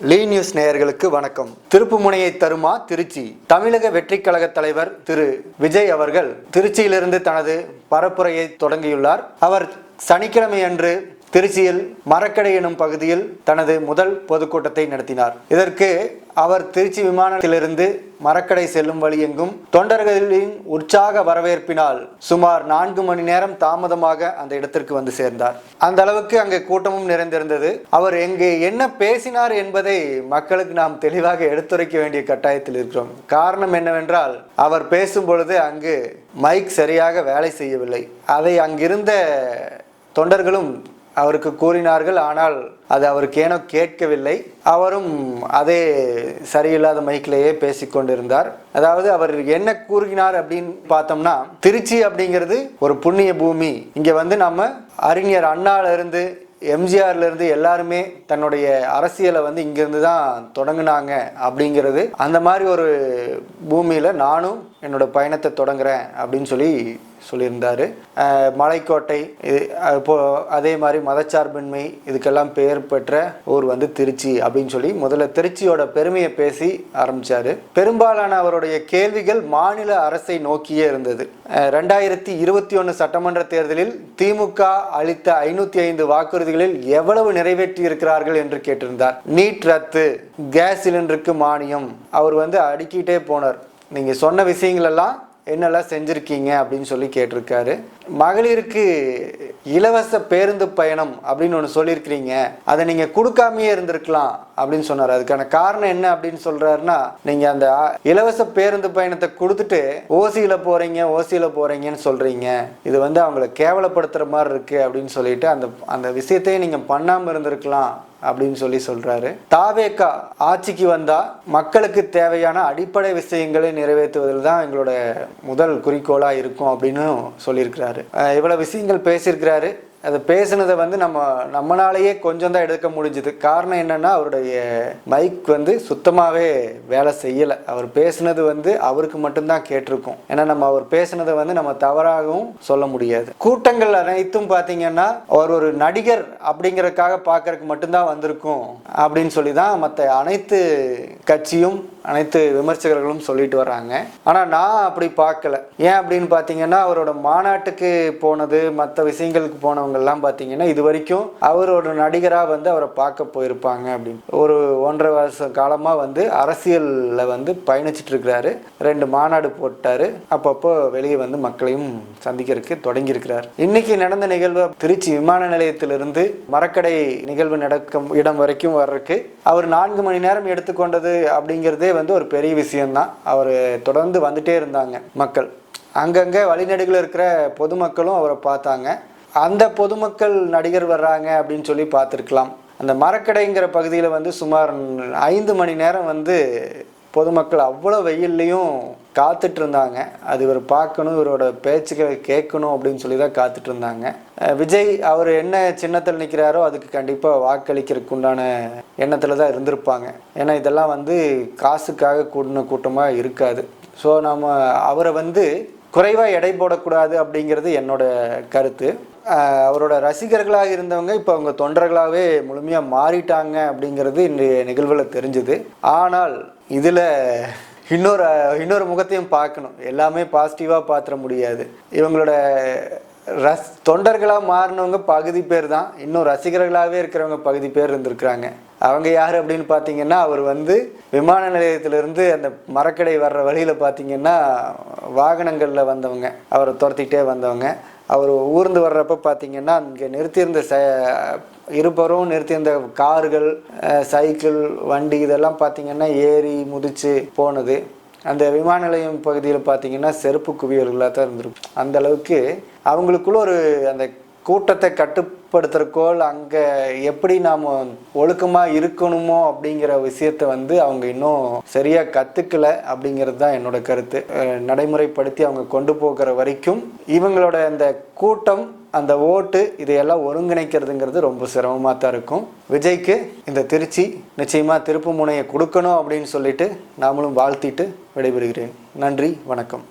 லீ news நேயர்களுக்கு வணக்கம். திருப்புமுனையை தருமா திருச்சி? தமிழக வெற்றி கழக தலைவர் திரு விஜய் அவர்கள் திருச்சியிலிருந்து தனது பரப்புரையை தொடங்கியுள்ளார். அவர் சனிக்கிழமை அன்று திருச்சியில் மரக்கடை எனும் பகுதியில் தனது முதல் பொதுக்கூட்டத்தை நடத்தினார். இதற்கு அவர் திருச்சி விமானத்திலிருந்து மரக்கடை செல்லும் வழி எங்கும் தொண்டர்களின் உற்சாக வரவேற்பினால் சுமார் 4 மணி நேரம் தாமதமாக அந்த இடத்திற்கு வந்து சேர்ந்தார். அந்த அளவுக்கு அங்கே கூட்டமும் நிறைந்திருந்தது. அவர் எங்கே என்ன பேசினார் என்பதை மக்களுக்கு நாம் தெளிவாக எடுத்துரைக்க வேண்டிய கட்டாயத்தில் இருக்கிறோம். காரணம் என்னவென்றால், அவர் பேசும் பொழுது அங்கு மைக் சரியாக வேலை செய்யவில்லை. அதை அங்கிருந்த தொண்டர்களும் அவருக்கு கூறினார்கள். ஆனால் அது அவருக்கு ஏனோ கேட்கவில்லை. அவரும் அதே சரியில்லாத மைக்கிலேயே பேசிக்கொண்டிருந்தார். அதாவது அவர் என்ன கூறுகிறார் அப்படின்னு பார்த்தோம்னா, திருச்சி அப்படிங்கிறது ஒரு புண்ணிய பூமி. இங்கே வந்து நம்ம அறிஞர் அண்ணால இருந்து எம்ஜிஆர்ல இருந்து எல்லாருமே தன்னுடைய அரசியலை வந்து இங்கிருந்து தான் தொடங்கினாங்க அப்படிங்கிறது. அந்த மாதிரி ஒரு பூமியில நானும் என்னோட பயணத்தை தொடங்குறேன் அப்படின்னு சொல்லியிருந்தாரு. மலைக்கோட்டை, அதே மாதிரி மதச்சார்பின்மை, இதுக்கெல்லாம் பெயர் பெற்ற ஊர் வந்து திருச்சி அப்படின்னு சொல்லி முதல்ல திருச்சியோட பெருமையை பேசி ஆரம்பிச்சாரு. பெரும்பாலான அவருடைய கேள்விகள் மாநில அரசை நோக்கியே இருந்தது. 2021 சட்டமன்ற தேர்தலில் திமுக அளித்த 505 வாக்குறுதிகளில் எவ்வளவு நிறைவேற்றி இருக்கிறார்கள் என்று கேட்டிருந்தார். நீட் ரத்து, கேஸ் சிலிண்டருக்கு மானியம், அவர் வந்து அடுக்கிட்டே போனார். நீங்க சொன்ன விஷயங்கள் எல்லாம் என்னெல்லாம் செஞ்சுருக்கீங்க அப்படின்னு சொல்லி கேட்டிருக்காரு. மகளிருக்கு இலவச பேருந்து பயணம் அப்படின்னு ஒன்று சொல்லியிருக்கிறீங்க, அதை நீங்கள் கொடுக்காமையே இருந்திருக்கலாம் அப்படின்னு சொன்னார். அதுக்கான காரணம் என்ன அப்படின்னு சொல்கிறாருன்னா, நீங்கள் அந்த இலவச பேருந்து பயணத்தை கொடுத்துட்டு ஓசியில் போகிறீங்கன்னு சொல்கிறீங்க, இது வந்து அவங்கள கேவலப்படுத்துகிற மாதிரி இருக்குது அப்படின்னு சொல்லிட்டு அந்த விஷயத்தையே நீங்கள் பண்ணாமல் இருந்திருக்கலாம் அப்படின்னு சொல்றாரு. தாவேகா ஆட்சிக்கு வந்தா மக்களுக்கு தேவையான அடிப்படை விஷயங்களை நிறைவேற்றுவதில் தான் எங்களோட முதல் குறிக்கோளா இருக்கும் அப்படின்னு சொல்லியிருக்கிறாரு. இவ்வளவு விஷயங்கள் பேசியிருக்கிறாரு. அதை பேசுனதை வந்து நம்மளாலேயே கொஞ்சம் தான் எடுக்க முடிஞ்சுது. காரணம் என்னன்னா, அவருடைய மைக் வந்து சுத்தமாகவே வேலை செய்யலை. அவர் பேசுனது வந்து அவருக்கு மட்டும்தான் கேட்டிருக்கும். ஏன்னா அவர் பேசுனதை வந்து நம்ம தவறாகவும் சொல்ல முடியாது. கூட்டங்கள் அனைத்தும் பார்த்தீங்கன்னா அவர் ஒரு நடிகர் அப்படிங்கிறதுக்காக பார்க்கறதுக்கு மட்டும்தான் வந்திருக்கும் அப்படின்னு சொல்லி தான் மற்ற அனைத்து கட்சியும் அனைத்து விமர்சகர்களும் சொல்லிட்டு வர்றாங்க. ஆனால் நான் அப்படி பார்க்கல. ஏன் அப்படின்னு பார்த்தீங்கன்னா, அவரோட மாநாட்டுக்கு போனது, மற்ற விஷயங்களுக்கு போனவங்கெல்லாம் பார்த்தீங்கன்னா இது வரைக்கும் அவரோட நடிகராக வந்து அவரை பார்க்க போயிருப்பாங்க அப்படின்னு. ஒரு 1.5 வருஷ காலமாக வந்து அரசியலில் வந்து பயணிச்சுட்டு இருக்கிறாரு. 2 மாநாடு போட்டாரு. அப்பப்போ வெளியே வந்து மக்களையும் சந்திக்கிறதுக்கு தொடங்கியிருக்கிறார். இன்னைக்கு நடந்த நிகழ்வு திருச்சி விமான நிலையத்திலிருந்து மரக்கடை நிகழ்வு நடக்கும் இடம் வரைக்கும் வர்றதுக்கு அவர் 4 மணி நேரம் எடுத்துக்கொண்டது அப்படிங்கிறதே வந்து ஒரு பெரிய விஷயம்தான். அவர் தொடர்ந்து வந்துட்டே இருந்தாங்க. மக்கள் அங்கங்கே வழிநடுகில் இருக்கிற பொதுமக்களும் அவரை பார்த்தாங்க. அந்த பொதுமக்கள் நடிகர் வர்றாங்க அப்படின்னு சொல்லி பார்த்துருக்கலாம். அந்த மரக்கடைங்கிற பகுதியில் வந்து சுமார் 5 மணி நேரம் வந்து பொதுமக்கள் அவ்வளோ வெயில்லையும் காத்துட்டு இருந்தாங்க. அது இவர் பார்க்கணும், இவரோட பேச்சுக்களை கேட்கணும் அப்படின்னு சொல்லி தான் காத்துட்டு இருந்தாங்க. விஜய் அவர் என்ன சின்னத்தில் நிற்கிறாரோ அதுக்கு கண்டிப்பாக வாக்களிக்கிறதுக்கு உண்டான எண்ணத்தில் தான் இருந்திருப்பாங்க. ஏன்னா இதெல்லாம் வந்து காசுக்காக கூடின கூட்டமாக இருக்காது. ஸோ நம்ம அவரை வந்து குறைவாக எடை போடக்கூடாது அப்படிங்கிறது என்னோட கருத்து. அவரோட ரசிகர்களாக இருந்தவங்க இப்போ அவங்க தொண்டர்களாகவே முழுமையாக மாறிட்டாங்க அப்படிங்கிறது இன்றைய நிகழ்வில் தெரிஞ்சுது. ஆனால் இதில் இன்னொரு முகத்தையும் பார்க்கணும். எல்லாமே பாசிட்டிவாக பார்த்துட முடியாது. இவங்களோட தொண்டர்களாக மாறினவங்க பகுதி பேர் தான். இன்னும் ரசிகர்களாகவே இருக்கிறவங்க பகுதி பேர் இருந்திருக்கிறாங்க. அவங்க யார் அப்படின்னு பார்த்தீங்கன்னா, அவர் வந்து விமான நிலையத்திலிருந்து அந்த மரக்கடை வர்ற வழியில் பார்த்தீங்கன்னா வாகனங்களில் வந்தவங்க, அவரை துரத்திக்கிட்டே வந்தவங்க. அவர் ஊர்ந்து வர்றப்ப பார்த்தீங்கன்னா அங்கே நிறுத்தியிருந்த இருபுறம் நிறுத்தியிருந்த கார்கள், சைக்கிள், வண்டி இதெல்லாம் பார்த்தீங்கன்னா ஏறி முதிச்சு போனது. அந்த விமான நிலையம் பகுதியில் பார்த்தீங்கன்னா செருப்பு குவியல்களாக தான் இருந்திருக்கும். அந்த அளவுக்கு அவங்களுக்குள்ள ஒரு அந்த கூட்டத்தை கட்டுப்படுத்துறக்கோ அங்கே எப்படி நாம் ஒழுக்கமாக இருக்கணுமோ அப்படிங்கிற விஷயத்த வந்து அவங்க இன்னும் சரியாக கற்றுக்கலை அப்படிங்கிறது தான் என்னோட கருத்து. நடைமுறைப்படுத்தி அவங்க கொண்டு போகிற வரைக்கும் இவங்களோட அந்த கூட்டம், அந்த ஓட்டு, இதையெல்லாம் ஒருங்கிணைக்கிறதுங்கிறது ரொம்ப சிரமமாக தான் இருக்கும். விஜய்க்கு இந்த திருச்சி நிச்சயமாக திருப்பு முனையை கொடுக்கணும் அப்படின்னு சொல்லிட்டு நாமளும் வாழ்த்திட்டு விடைபெறுகிறேன். நன்றி, வணக்கம்.